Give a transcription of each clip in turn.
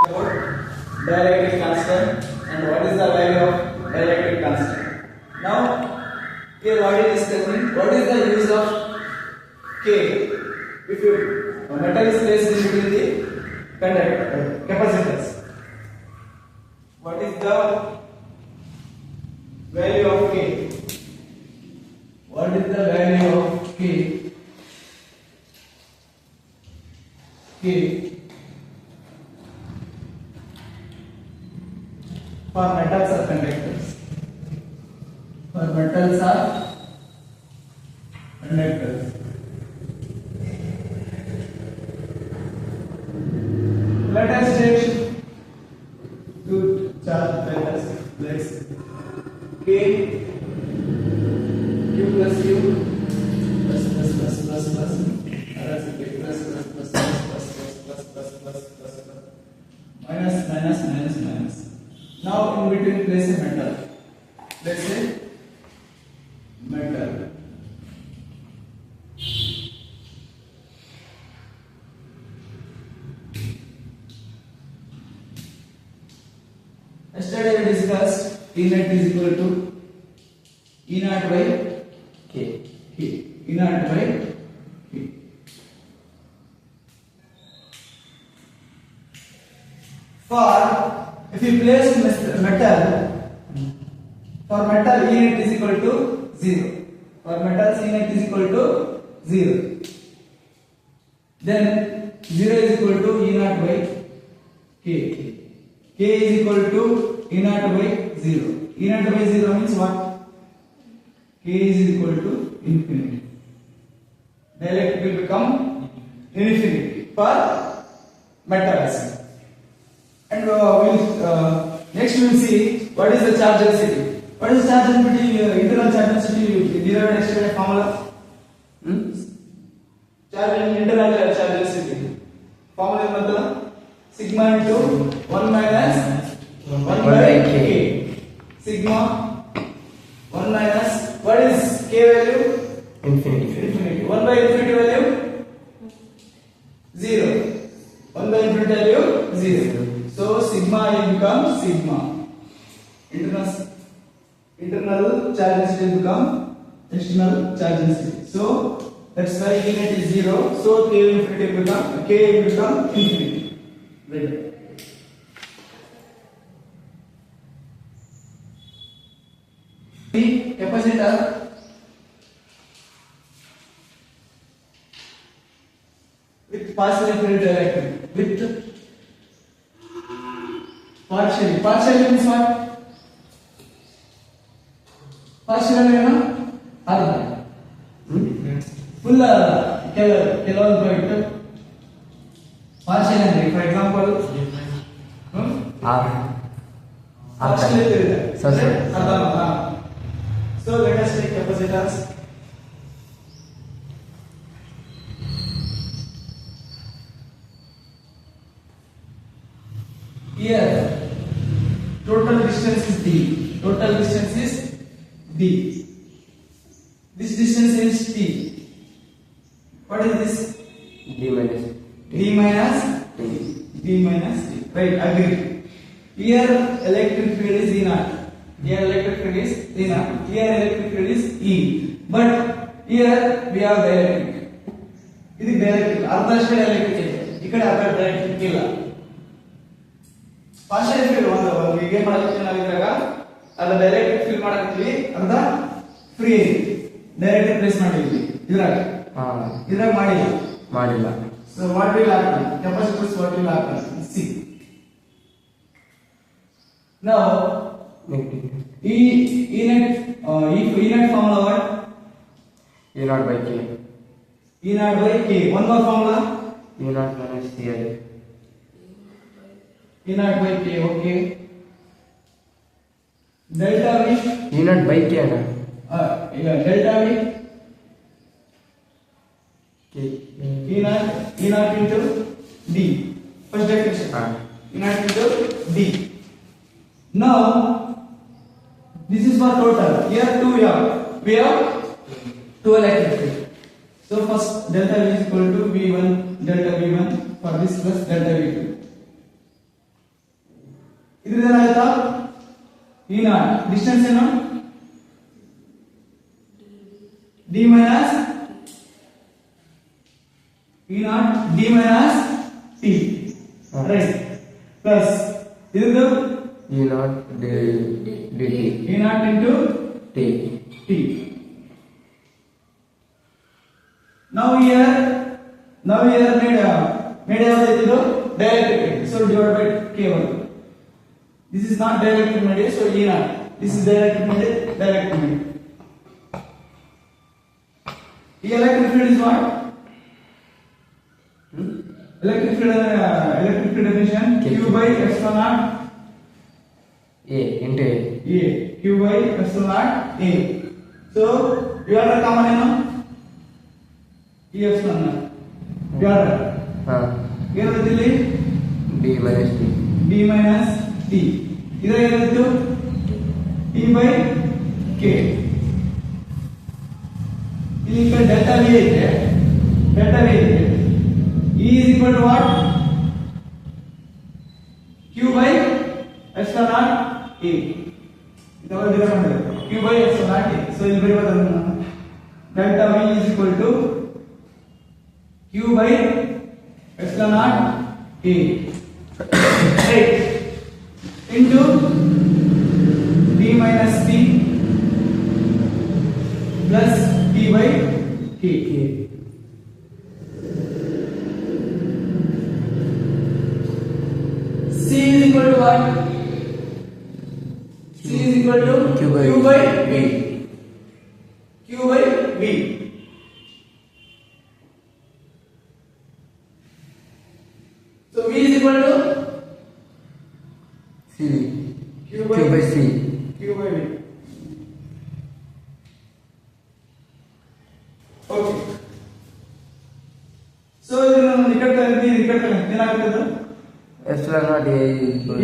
dielectric constant and what is the value of dielectric constant. Now here what is discussing, what is the use of K if a metal is placed in between the conductor capacitors. What is the value of K? What is the value of K? K for metals or conductors. For metals or conductors. Let us take two charge pairs. Let's K Q plus U plus minus. Now in between place a metal. Let's say metal. Yesterday we discussed E net is equal to E naught by K. E naught by K. For if you place metal, for metal E net is equal to 0. For metal E net is equal to 0. Then 0 is equal to E naught by K. K is equal to E naught by 0. E naught by 0 means what? K is equal to infinity. Dielectric will become infinity for metals. And next we will see what is the charge density. What is charge density? Internal charge density. You derived yesterday formula. Internal charge density. Formula is what? Sigma into 1 minus 1 by K. Sigma 1 minus, what is K value? Infinity. 1 by infinity value? 0. 1 by infinity value? 0. So sigma will become sigma. Internal charge density will become external charge density. So that's why E net is 0. So K will become infinity. Right. The capacitor with partially filled dielectric with partially means what? Partially ಅರ್ಧ full ಕೆಲವೊಂದು ಬಿಟ್ಟು partial ಅಂದ್ರೆ for example partially filled ಅರ್ಧ. So let us take capacitors. Here total distance is D. Total distance is D. This distance is T. What is this? D minus T. Right, agree. Here electric field is E naught. Here electric field is E naught. Here electric field is E. But here we have dielectric. This is dielectric. ಅರ್ಧದಷ್ಟು dielectric ಇದೆ. ಈ ಕಡೆ ಅರ್ಧ dielectric ಇಲ್ಲ. Partial field ಒಂದು ಹೀಗೆ ಮಾಡಲಿಕ್ಕೆ ನಾವು ಇದ್ರಾಗ ಅದು ಡೈರೆಕ್ಟ್ ಫೀಲ್ ಮಾಡಕತ್ತೀವಿ ಅರ್ಧ ಫ್ರೀ ಡೈರೆಕ್ಟ್ ಪ್ಲೇಸ್ ಮಾಡಿದ್ವಿ ಇದ್ರಾಗ ಮಾಡಿಲ್ಲ. So what will happen? Capacitors what will happen? C now E net formula what? E naught by K. E naught by K. One more formula? E naught minus CL. E naught by K. Okay. Delta V. E naught by K ना? Delta V. K. E naught into D. First definition. E naught into D. Now this is for total. Here 2 we have 2 electric field. So first delta V is equal to V1 delta V1 for this plus delta V2. ಇದ್ರಿಂದ ಏನಾಯ್ತಾ E naught distance ಏನು d minus E naught d minus t right plus ಇದ್ರದ್ದು E naught dt E naught into t t. Now here made ಯಾವ್ದು dielectric, so divided by k1. This is not dielectric medium, so E naught. This is dielectric medium. The electric field is what? Electric field definition q by epsilon naught a into a q by epsilon naught a. So you are common e epsilon naught. You are ಏನಿದೆ d minus t d minus t. ಇದರ ಏನಿತ್ತು t by k. ಇಲ್ಲಿ delta v ಇದೆ, e is equal to what? q by epsilon naught a. ಇದರ difference q by epsilon naught a. So ಇಲ್ಲಿ ಬರೆಯೋದು delta v is equal to q by epsilon naught a right into d minus t plus t by k. C is equal to what? C is equal to Q by v. Q by v. So v is equal to c q by c q by v. Okay. So ಇದನ್ನ ನಿಕಟ ಏನಾಗುತ್ತದೆ? epsilon naught a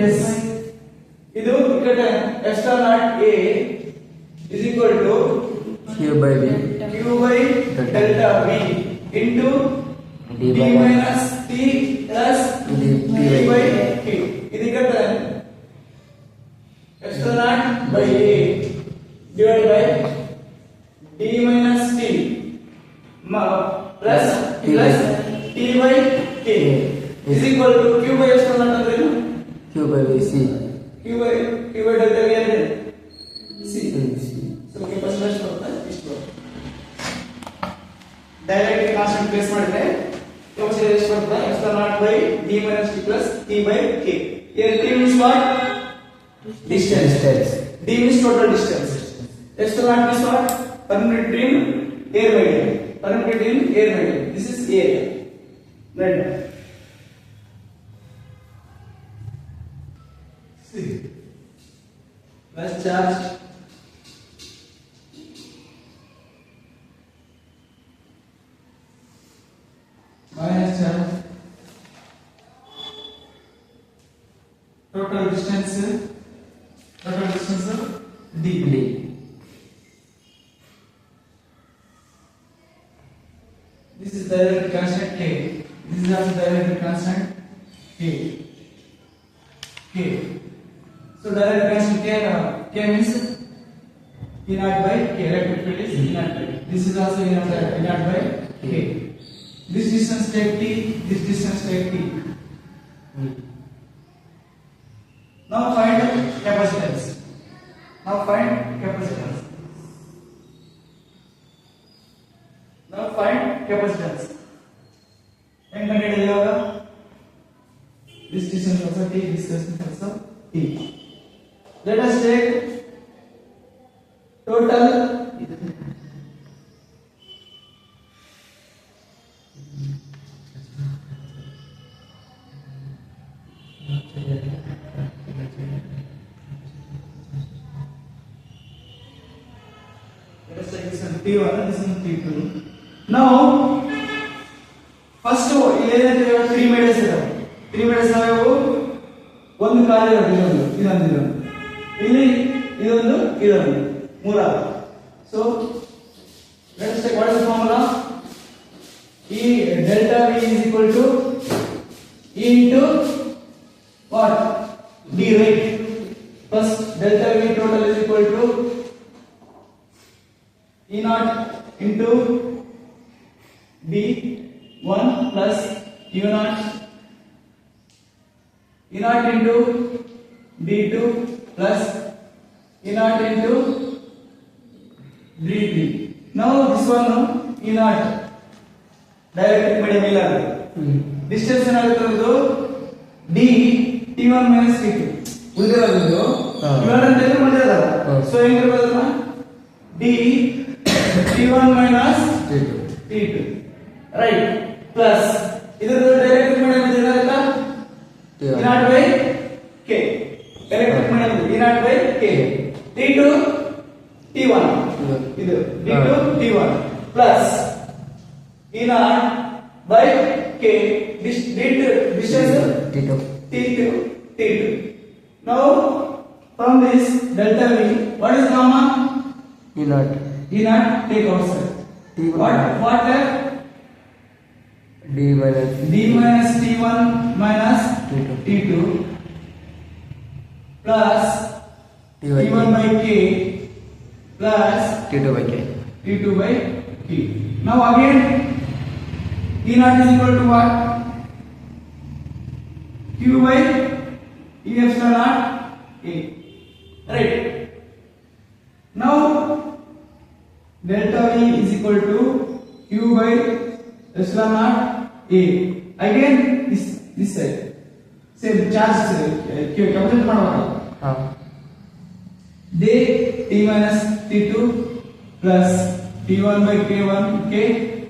Yes. ಇದು ನಿಕಟ epsilon naught a is equal to q by v q by delta v into d d minus t plus t by k. ಇದು ನಿಕಟ epsilon naught by a divided by d minus t plus t by k is equal to q by epsilon naught ಅಂದ್ರೆ ಏನು? q by v c q by delta v ಅಂದ್ರೆ c. c So capacitance ಬರುತ್ತೆ ಇಷ್ಟು. Direct constant place ಮಾಡಿದ್ರೆ capacitor ಎಷ್ಟು ಬರುತ್ತೆ? epsilon naught by d minus t plus t by k. Here t means what? Distance. D means total distance. Epsilon naught means what? Permeability in air medium. This is area. Right. See. Plus charge. Minus charge. Total distance d. This is dielectric constant k. This is also dielectric constant k. So dielectric constant k means E naught by k. Electric field is E naught by. This is also E naught by k. This distance take t. This distance take t. Now find capacitance. Now find capacitance. And this distance also t, this distance also t. Let us take total T1 and this is T2. Now, first ಏನೇನು 3 medals ಇದಾವೆ. 3 medals ನಾವು ಒಂದು ಕಾರ್ಯ ಇದೊಂದು ಇಲ್ಲಿ ಇದೊಂದು ಮೂರಾಗ. So let us take what is the formula? E delta V is equal to E into what? D, right? first delta V total is equal to E naught into D1 plus U naught, E naught into D2 plus E naught into D3. Now this one E naught direct medium ಇಲ್ಲ distance ಏನಾಗುತ್ತೆ ಅದು D T1 minus T2 ಉಳಿದಿರೋದು ಇವಾಗ ಅಂತ ಹೇಳಿ ಮಾಡಿರಲ್ಲ so ಹೆಂಗಿರಬಹುದು D T1 minus T2 right plus ಇದರದ್ದು ಡೈರೆಕ್ಟ್ medium ಏನಾಗುತ್ತೆ E naught by K direct medium E naught by K T2 T1 ಇದು D2 T1 plus E naught by K distance T2 T2. Now from this delta V, what is gamma? E naught. E naught take outside. What left? D minus T1 minus T2 plus T1 by K plus T2 by K. T2 by K. Now again E naught is equal to what? Q by E epsilon naught A. Right. Now delta V is equal to Q by epsilon naught A. Again this side. Same charge Q calculate ಮಾಡಬೇಕು. They T minus T2 plus T1 by K1 K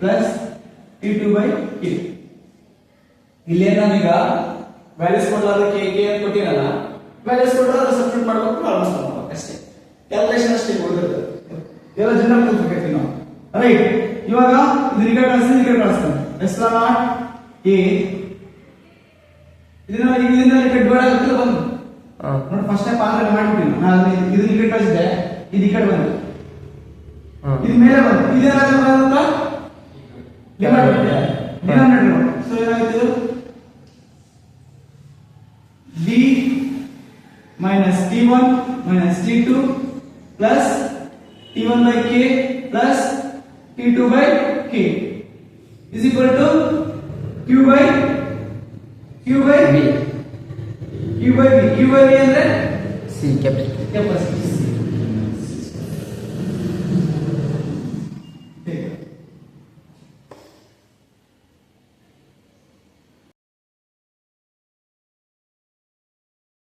plus T2 by K. ಇಲ್ಲಿ ನಾನೀಗ values ಕೊಡಲಾದ K ಅಂತ ಕೊಟ್ಟಿರಲ್ಲ values ಕೊಟ್ಟರೆ ಅದು substitute ಮಾಡಬೇಕು problems ಮಾಡಬೇಕು ಅಷ್ಟೇ calculation ಅಷ್ಟೇ ಉಳಿದಿರುತ್ತೆ ಎಲ್ಲ ಜನರಲ್ ಕೂತ್ಬೇಕು ನಾವು ರೈಟ್ ಇವಾಗ ಇದು ಕಳಿಸ್ತಾನೆ ಎಪ್ಸಿಲಾನ್ ನಾಟ್ A ಇದನ್ನ ಡಿವೈಡ್ ಆಗುತ್ತೆ ಬಂದು ನೋಡಿ ಫಸ್ಟ್ ಟೈಮ್ ಆಲ್ರೆಡಿ ಮಾಡಿಬಿಟ್ಟಿಲ್ಲ ನಾನು ಇದನ್ನ ಈ ಕಡೆ ಕಳಿಸಿದೆ ಇದು ಈ ಕಡೆ ಬಂತು ಇದು ಮೇಲೆ ಬಂತು ಇದೇನಾಗುತ್ತೆ ಬರುತ್ತಾ ಡಿನಾಮಿನೇಟರ್ ಸೊ ಏನಾಯ್ತು D minus T1 minus T2 plus T1 by K plus T2 by K is equal to Q by B. Q by B ಅಂದ್ರೆ C capacity.